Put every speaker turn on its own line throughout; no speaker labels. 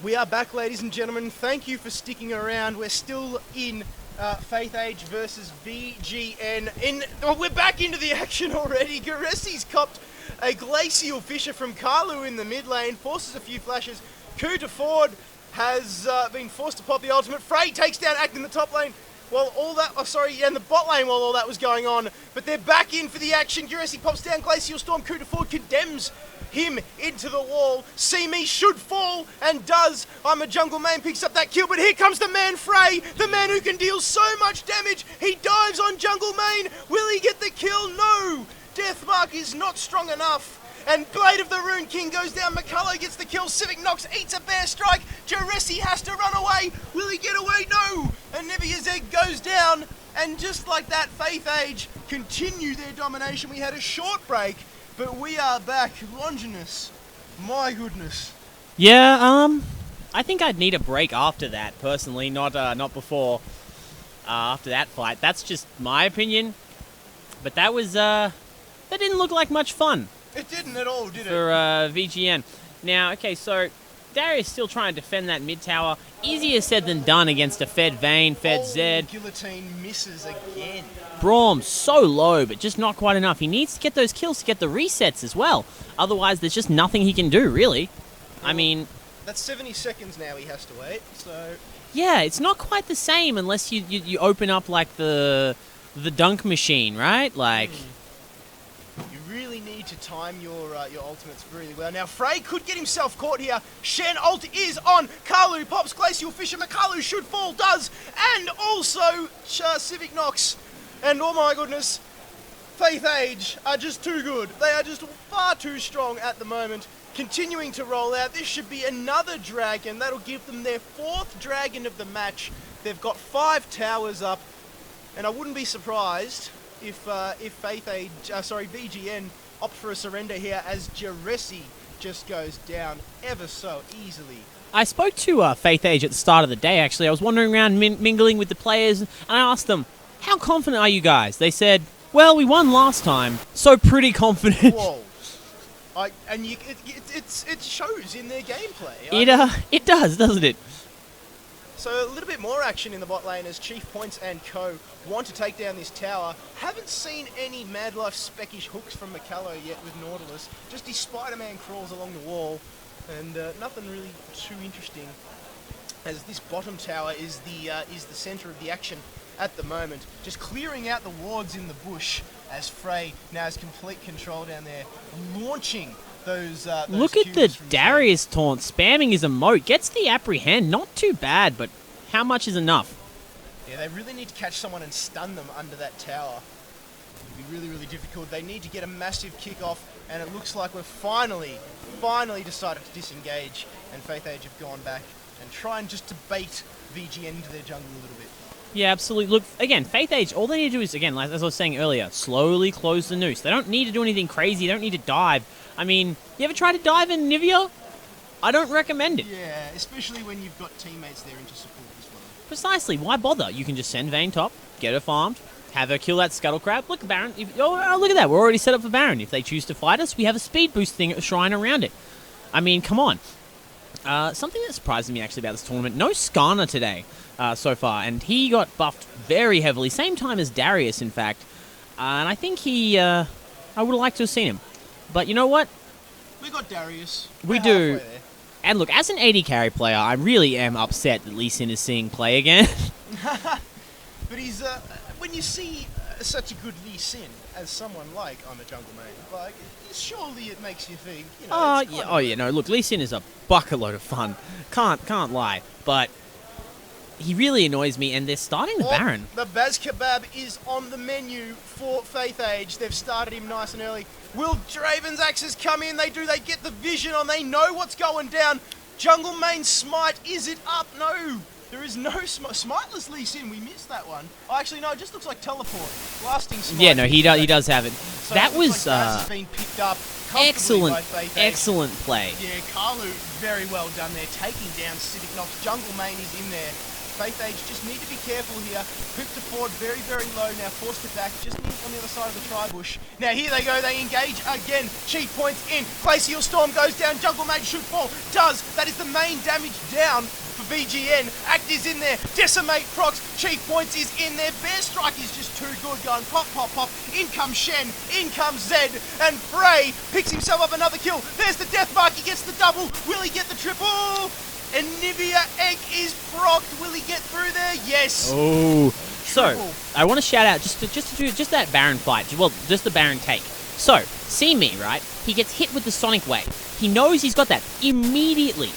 We are back, ladies and gentlemen. Thank you for sticking around. We're still in Faith Age versus VGN. We're back into the action already. Garessi's copped a Glacial Fissure from Karlu in the mid lane, forces a few flashes. Coup de Ford has been forced to pop the ultimate. Frey takes down Act in the top lane. Well, in the bot lane while all that was going on. But they're back in for the action. Guressi pops down Glacial Storm. Coup de Ford condemns him into the wall. See Me should fall, and does. I'm a jungle main, picks up that kill, but here comes the man Frey, the man who can deal so much damage. He dives on jungle main. Will he get the kill? No! Deathmark is not strong enough. And Blade of the Rune King goes down. McCullough gets the kill. Civic Nox eats a bear strike. Guressi has to run away. Will he get away? No! And Nebiazeg goes down. And just like that, Faith Age continue their domination. We had a short break, but we are back. Longinus, my goodness.
Yeah, I think I'd need a break after that, personally, not before. After that fight, that's just my opinion. But that was that didn't look like much fun.
It didn't at all, did it?
For VGN. Now, okay, so Darius still trying to defend that mid tower. Easier said than done against a fed Vayne, fed Zed.
Guillotine misses again.
Braum so low, but just not quite enough. He needs to get those kills to get the resets as well. Otherwise, there's just nothing he can do, really. Well, I mean,
that's 70 seconds now he has to wait, so...
Yeah, it's not quite the same unless you open up, like, the dunk machine, right? Like...
You really need to time your ultimates really well. Now, Frey could get himself caught here. Shen ult is on. Karlu pops Glacial Fissure. McCullough should fall, does. And also Civic Nox. And oh my goodness, Faith Age are just too good. They are just far too strong at the moment. Continuing to roll out. This should be another dragon. That'll give them their 4th dragon of the match. They've got 5 towers up. And I wouldn't be surprised if VGN opt for a surrender here, as Guressi just goes down ever so easily.
I spoke to Faith Age at the start of the day, actually. I was wandering around mingling with the players, and I asked them, how confident are you guys? They said, well, we won last time, so pretty confident.
Whoa. It shows in their gameplay.
It does, doesn't it?
So a little bit more action in the bot lane as Chief Points and co want to take down this tower. Haven't seen any Mad Life speckish hooks from McCullough yet with Nautilus. Just his Spider-Man crawls along the wall, and nothing really too interesting, as this bottom tower is the centre of the action at the moment. Just clearing out the wards in the bush as Frey now has complete control down there, launching those
look at the Darius taunt, spamming his emote, gets the apprehend, not too bad, but how much is enough?
Yeah, they really need to catch someone and stun them under that tower. It'd be really, really difficult. They need to get a massive kick off, and it looks like we've finally decided to disengage, and Faith Age have gone back and trying just to bait VGN into their jungle a little bit.
Yeah, absolutely. Look, again, Faith Age, all they need to do is, again, like as I was saying earlier, slowly close the noose. They don't need to do anything crazy. They don't need to dive. I mean, you ever try to dive in Nivea? I don't recommend it.
Yeah, especially when you've got teammates there in to support as well.
Precisely. Why bother? You can just send Vayne top, get her farmed, have her kill that Scuttle Crab. Look, Baron. Oh, look at that. We're already set up for Baron. If they choose to fight us, we have a speed boost thing at a shrine around it. I mean, come on. Something that surprised me actually about this tournament, no Skarner today so far, and he got buffed very heavily, same time as Darius, in fact, and I think I would have liked to have seen him. But you know what?
We got Darius.
We do. And look, as an AD carry player, I really am upset that Lee Sin is seeing play again.
But he's, when you see such a good Lee Sin as someone like I'm a jungle main, like, surely it makes you think, you know.
No, look, Lee Sin is a bucket load of fun. Can't lie. But he really annoys me, and they're starting the Baron.
The Baz Kebab is on the menu for Faith Age. They've started him nice and early. Will Draven's axes come in? They do. They get the vision on. They know what's going down. Jungle main smite. Is it up? No. There is no smiteless Lee Sin. We missed that one. Oh, actually, no. It just looks like teleport. Lasting smite.
Yeah, no, he does have it.
So
that
it
was
like Baz has been picked up
excellent play.
Yeah, Karlu very well done there, taking down Civic Nox. Jungle main is in there. Faith Age just need to be careful here. Crypto Ford very, very low now, forced it back, just near on the other side of the tri-bush. Now here they go, they engage again. Chief points in, Glacial Storm goes down, Jungle Mage shoot fall, does, that is the main damage down for VGN. Act is in there, Decimate procs, Chief points is in there, Bear Strike is just too good, going pop, pop, pop. In comes Shen, in comes Zed, and Frey picks himself up another kill. There's the death mark, he gets the double, will he get the triple? And Nivea Egg is procced. Will he get through there? Yes.
Oh. So,
Triple.
I want to shout out just that Baron fight. Well, just the Baron take. So, see me, right? He gets hit with the Sonic Wave. He knows he's got that. Immediately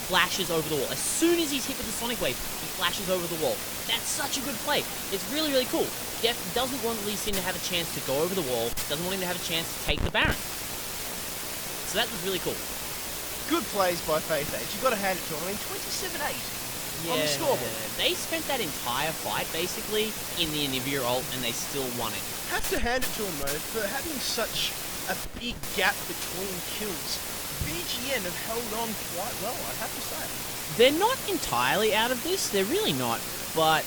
flashes over the wall. As soon as he's hit with the Sonic Wave, he flashes over the wall. That's such a good play. It's really, really cool. Def doesn't want Lee Sin to have a chance to go over the wall. Doesn't want him to have a chance to take the Baron. So that was really cool.
Good plays by Faith Age. You've got to hand it to him. I mean, 27-8 on the scoreboard.
They spent that entire fight, basically, in the Anivia ult, and they still won it.
Have to hand it to him, though, for having such a big gap between kills. VGN have held on quite well, I'd have to say.
They're not entirely out of this. They're really not, but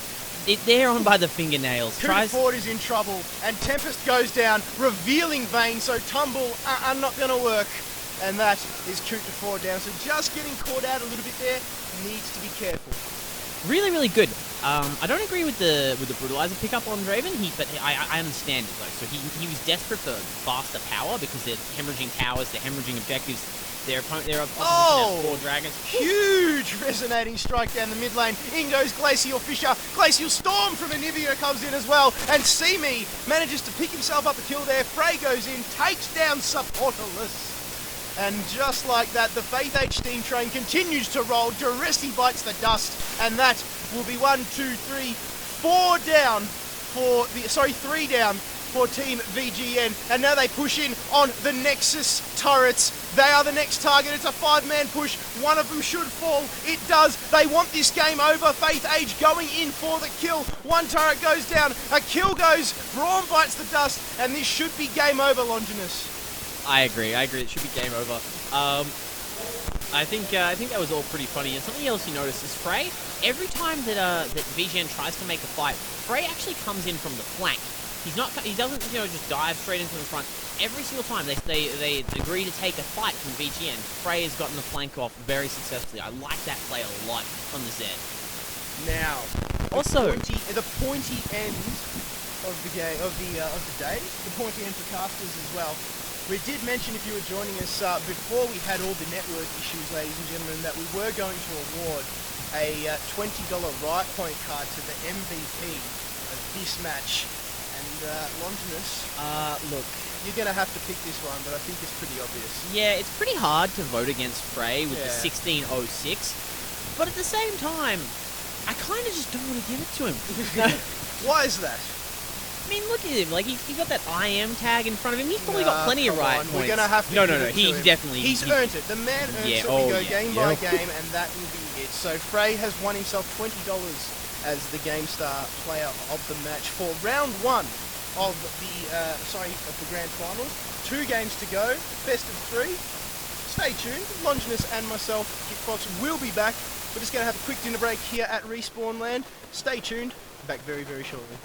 they're on by the fingernails.
Ford is in trouble, and Tempest goes down, revealing Vayne, so Tumble are not going to work. And that is Ford down. So just getting caught out a little bit there, needs to be careful.
Really, really good. I don't agree with the Brutalizer pickup on Draven, but I understand it though. So he was desperate for faster power because they're hemorrhaging towers, they're hemorrhaging objectives. Their opposition has 4 dragons.
Huge resonating strike down the mid lane. In goes Glacial Fisher. Glacial Storm from Anivia comes in as well. And Simi manages to pick himself up a kill there. Frey goes in, takes down Supporterless. And just like that, the Faith Age steam train continues to roll. Duresti bites the dust, and that will be 4 down for the 3 down for Team VGN. And now they push in on the Nexus turrets. They are the next target. It's a 5-man push. One of them should fall. It does. They want this game over. Faith Age going in for the kill. One turret goes down. A kill goes. Braum bites the dust, and this should be game over, Longinus.
I agree. It should be game over. I think that was all pretty funny. And something else you notice is Frey. Every time that VGN tries to make a fight, Frey actually comes in from the flank. He doesn't just dive straight into the front. Every single time they agree to take a fight from VGN, Frey has gotten the flank off very successfully. I like that play a lot from the Zed.
Now,
also
the pointy end of the game of the day, the pointy end for casters as well. We did mention, if you were joining us before we had all the network issues, ladies and gentlemen, that we were going to award a $20 Riot Point card to the MVP of this match. And Longinus,
look,
you're going to have to pick this one, but I think it's pretty obvious.
Yeah, it's pretty hard to vote against Frey with the 1606, but at the same time, I kind of just don't want to give it to him.
Why is that?
I mean, look at him. Like, he's got that IM tag in front of him. He's probably got plenty of Riot points.
We're going to have to
No.
give it to
He
him.
definitely...
He's earned it. The man earns it. We go game by game, and that will be it. So Frey has won himself $20 as the GameStar player of the match for round 1 of the grand finals. 2 games to go. Best of 3. Stay tuned. Longinus and myself, Kickbox, will be back. We're just going to have a quick dinner break here at Respawn Land. Stay tuned. Back very, very shortly.